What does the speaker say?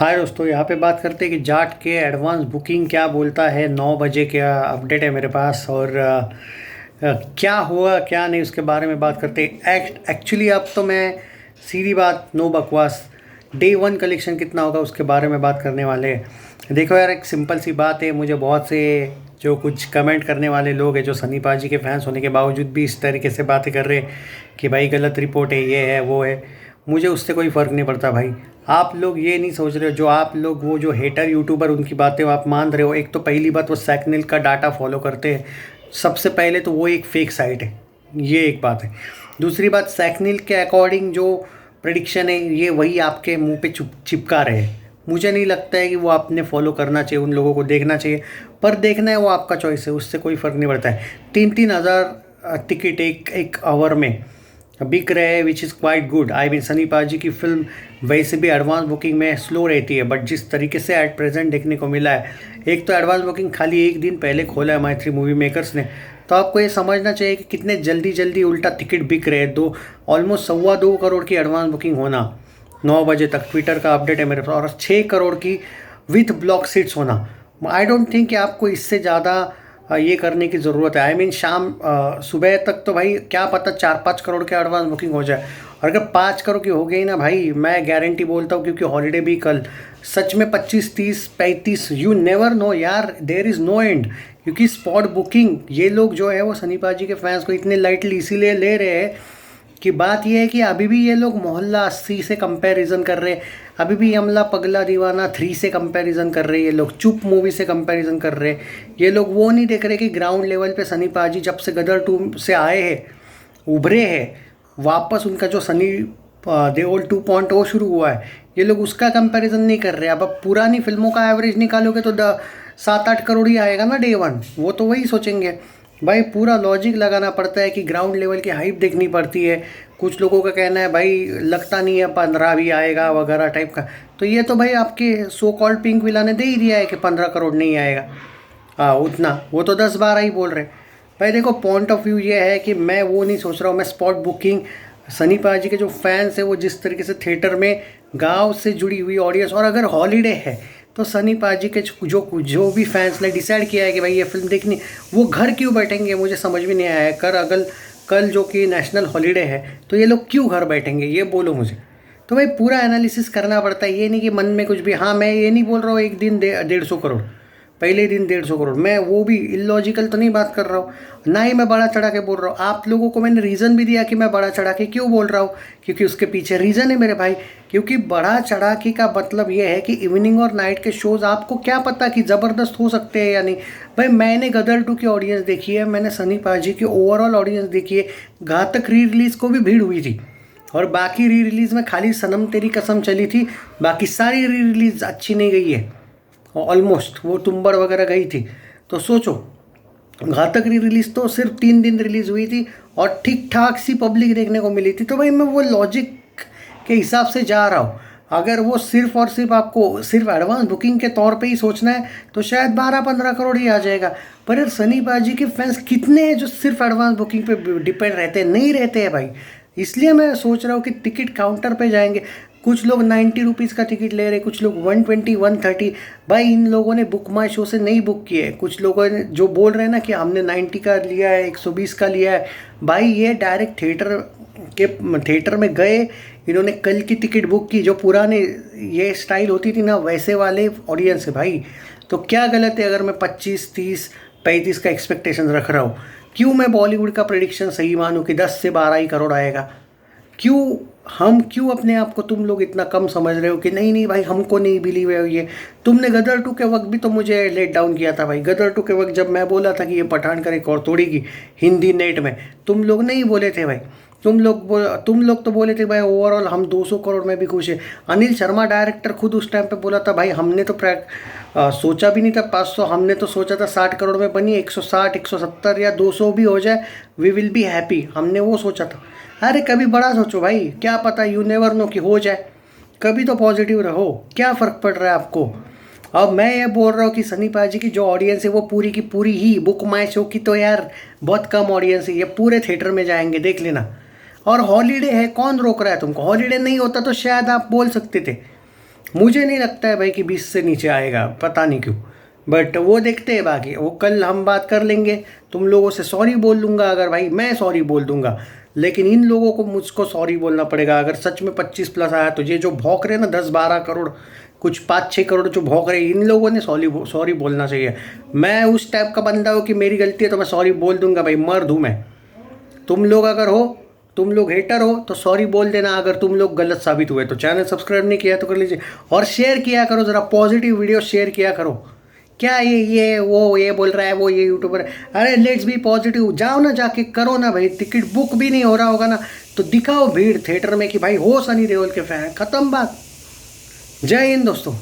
हाय दोस्तों, यहाँ पे बात करते हैं कि जाट के एडवांस बुकिंग क्या बोलता है। 9 बजे का अपडेट है मेरे पास और क्या हुआ क्या नहीं उसके बारे में बात करते हैं। एक्चुअली अब तो मैं सीधी बात, नो बकवास, डे वन कलेक्शन कितना होगा उसके बारे में बात करने वाले हैं। देखो यार, एक सिंपल सी बात है। मुझे बहुत से जो कुछ कमेंट करने वाले लोग हैं जो सनी पाजी के फैंस होने के बावजूद भी इस तरीके से बातें कर रहे हैं कि भाई गलत रिपोर्ट है, ये है वो है, मुझे उससे कोई फ़र्क नहीं पड़ता भाई। आप लोग ये नहीं सोच रहे हो, जो आप लोग वो जो हेटर यूट्यूबर उनकी बातें आप मान रहे हो। एक तो पहली बात, वो सैकनिल का डाटा फॉलो करते हैं। सबसे पहले तो वो एक फेक साइट है, ये एक बात है। दूसरी बात, सैकनिल के अकॉर्डिंग जो प्रेडिक्शन है ये वही आपके मुंह पे चिपका रहे हैं। मुझे नहीं लगता है कि वो आपने फॉलो करना चाहिए, उन लोगों को देखना चाहिए। पर देखना है वो आपका चॉइस है, उससे कोई फ़र्क नहीं पड़ता है। 3-3 हज़ार टिकट एक एक आवर में बिक रहे हैं, which is quite good. I mean Sunny पाजी की फिल्म वैसे भी एडवांस बुकिंग में स्लो रहती है, बट जिस तरीके से एट प्रेजेंट देखने को मिला है, एक तो एडवांस बुकिंग खाली एक दिन पहले खोला है माई थ्री मूवी मेकर्स ने, तो आपको ये समझना चाहिए कि कितने जल्दी जल्दी उल्टा टिकट बिक रहे हैं। दो ऑलमोस्ट 2.25 करोड़ की एडवांस बुकिंग होना 9 बजे तक, ट्विटर का अपडेट है मेरे पास, और 6 करोड़ की विथ ब्लॉक सीट्स होना। आई डोंट थिंक कि आपको इससे ज़्यादा ये करने की ज़रूरत है। आई मीन सुबह तक तो भाई क्या पता 4-5 करोड़ के एडवांस बुकिंग हो जाए। और अगर 5 करोड़ की हो गई ना भाई, मैं गारंटी बोलता हूँ, क्योंकि हॉलीडे भी कल, सच में 25-30-35, यू नेवर नो यार, देयर इज़ नो एंड। क्योंकि स्पॉट बुकिंग ये लोग जो है वो सनी पाजी के फैंस को इतने लाइटली इसीलिए ले रहे हैं कि बात यह है कि अभी भी ये लोग मोहल्ला 80 से कंपैरिजन कर रहे हैं, अभी भी यमला पगला दीवाना 3 से कंपैरिजन कर रहे हैं, ये लोग चुप मूवी से कंपैरिजन कर रहे हैं। ये लोग वो नहीं देख रहे कि ग्राउंड लेवल पे सनी पाजी जब से गदर 2 से आए हैं, उभरे हैं वापस, उनका जो सनी देओल 2.0 शुरू हुआ है, ये लोग उसका कंपैरिजन नहीं कर रहे। अब पुरानी फिल्मों का एवरेज निकालोगे तो 7-8 करोड़ ही आएगा ना डे वन, वो तो वही सोचेंगे। भाई पूरा लॉजिक लगाना पड़ता है कि ग्राउंड लेवल की हाइप देखनी पड़ती है। कुछ लोगों का कहना है भाई लगता नहीं है 15 भी आएगा वगैरह टाइप का, तो ये तो भाई आपके सो कॉल्ड पिंक विला ने दे ही दिया है कि 15 करोड़ नहीं आएगा। हाँ उतना, वो तो 10-12 ही बोल रहे। भाई देखो, पॉइंट ऑफ व्यू ये है कि मैं वो नहीं सोच रहा हूँ। मैं स्पॉट बुकिंग, सनी पाजी के जो फैंस है वो जिस तरीके से थिएटर में गांव से जुड़ी हुई ऑडियंस, और अगर हॉलीडे है तो सनी पाजी के जो भी फैंस ने डिसाइड किया है कि भाई ये फिल्म देखनी, वो घर क्यों बैठेंगे, मुझे समझ में नहीं आया है। कल जो कि नेशनल हॉलीडे है तो ये लोग क्यों घर बैठेंगे, ये बोलो मुझे। तो भाई पूरा एनालिसिस करना पड़ता है, ये नहीं कि मन में कुछ भी। हाँ, मैं ये नहीं बोल रहा हूँ एक दिन 150 करोड़, पहले दिन 150 करोड़, मैं वो भी इलॉजिकल तो नहीं बात कर रहा हूँ। ना ही मैं बड़ा चढ़ा के बोल रहा हूँ। आप लोगों को मैंने रीज़न भी दिया कि मैं बड़ा चढ़ा के क्यों बोल रहा हूँ, क्योंकि उसके पीछे रीज़न है मेरे भाई। क्योंकि बड़ा चढ़ा के का मतलब ये है कि इवनिंग और नाइट के शोज़ आपको क्या पता कि ज़बरदस्त हो सकते हैं या नहीं। भाई मैंने गदर 2 की ऑडियंस देखी है, मैंने सनी पाजी की ओवरऑल ऑडियंस देखी है। घातक री रिलीज़ को भी भीड़ हुई थी, और बाकी री रिलीज़ में खाली सनम तेरी कसम चली थी, बाकी सारी री रिलीज़ अच्छी नहीं गई है। ऑलमोस्ट वो तुम्बर वगैरह गई थी। तो सोचो, घातक री रिलीज़ तो सिर्फ 3 दिन रिलीज़ हुई थी और ठीक ठाक सी पब्लिक देखने को मिली थी। तो भाई मैं वो लॉजिक के हिसाब से जा रहा हूँ। अगर वो सिर्फ और सिर्फ आपको सिर्फ एडवांस बुकिंग के तौर पे ही सोचना है तो शायद 12-15 करोड़ ही आ जाएगा। पर यार सनी पाजी के फैंस कितने हैं जो सिर्फ एडवांस बुकिंग पे डिपेंड रहते हैं? नहीं रहते हैं भाई। इसलिए मैं सोच रहा हूँ कि टिकट काउंटर पे जाएंगे। कुछ लोग 90 रुपीज़ का टिकट ले रहे, कुछ लोग 120-130। भाई इन लोगों ने बुक माई शो से नहीं बुक किए। कुछ लोगों ने जो बोल रहे हैं ना कि हमने 90 का लिया है, 120 का लिया है, भाई ये डायरेक्ट थिएटर में गए, इन्होंने कल की टिकट बुक की। जो पुराने ये स्टाइल होती थी ना, वैसे वाले ऑडियंस है भाई। तो क्या गलत है अगर मैं 25-30-35 का एक्सपेक्टेशन रख रहा हूँ? क्यों मैं बॉलीवुड का प्रेडिक्शन सही मानूँ कि 10 से 12 ही करोड़ आएगा? क्यों अपने आप को तुम लोग इतना कम समझ रहे हो कि नहीं नहीं भाई हमको नहीं बिलीव है ये? तुमने गदर 2 के वक्त भी तो मुझे लेट डाउन किया था भाई। गदर 2 के वक्त जब मैं बोला था कि ये पठान करे और तोड़ेगी हिंदी नेट में, तुम लोग नहीं बोले थे भाई। तुम लोग तो बोले थे भाई ओवरऑल हम 200 करोड़ में भी खुश है। अनिल शर्मा डायरेक्टर खुद उस टाइम पे बोला था भाई हमने तो सोचा भी नहीं था 500, हमने तो सोचा था 60 करोड़ में बनी, 160, 170 या 200 भी हो जाए, वी विल बी हैप्पी, हमने वो सोचा था। अरे कभी बड़ा सोचो भाई, क्या पता, यू नेवर नो कि हो जाए। कभी तो पॉजिटिव रहो, क्या फ़र्क पड़ रहा है आपको? अब मैं ये बोल रहा हूँ कि सनी पाजी की जो ऑडियंस है वो पूरी की पूरी ही बुक माई शो की तो यार बहुत कम ऑडियंस है। ये पूरे थिएटर में जाएंगे, देख लेना। और हॉलीडे है, कौन रोक रहा है तुमको? हॉलीडे नहीं होता तो शायद आप बोल सकते थे, मुझे नहीं लगता है भाई कि 20 से नीचे आएगा, पता नहीं क्यों, बट वो देखते हैं। बाकी वो कल हम बात कर लेंगे। तुम लोगों से सॉरी बोल दूंगा, अगर भाई मैं सॉरी बोल दूंगा, लेकिन इन लोगों को मुझको सॉरी बोलना पड़ेगा। अगर सच में 25 प्लस आया तो ये जो भौंक रहे ना 10-12 करोड़, कुछ 5-6 करोड़ जो भौंक रहे, इन लोगों ने सॉरी बोलना चाहिए। मैं उस टाइप का बंदा हूँ कि मेरी गलती है तो मैं सॉरी बोल दूंगा भाई, मर्द हूँ मैं। तुम लोग अगर हो, तुम लोग हेटर हो तो सॉरी बोल देना, अगर तुम लोग गलत साबित हुए तो। चैनल सब्सक्राइब नहीं किया तो कर लीजिए, और शेयर किया करो, ज़रा पॉजिटिव वीडियो शेयर किया करो। क्या ये वो ये बोल रहा है, वो ये यूट्यूबर है, अरे लेट्स बी पॉजिटिव। जाओ ना, जाके करो ना भाई, टिकट बुक भी नहीं हो रहा होगा ना तो दिखाओ भीड़ थिएटर में कि भाई हो सनी देओल के फैन, खत्म बात। जय हिंद दोस्तों।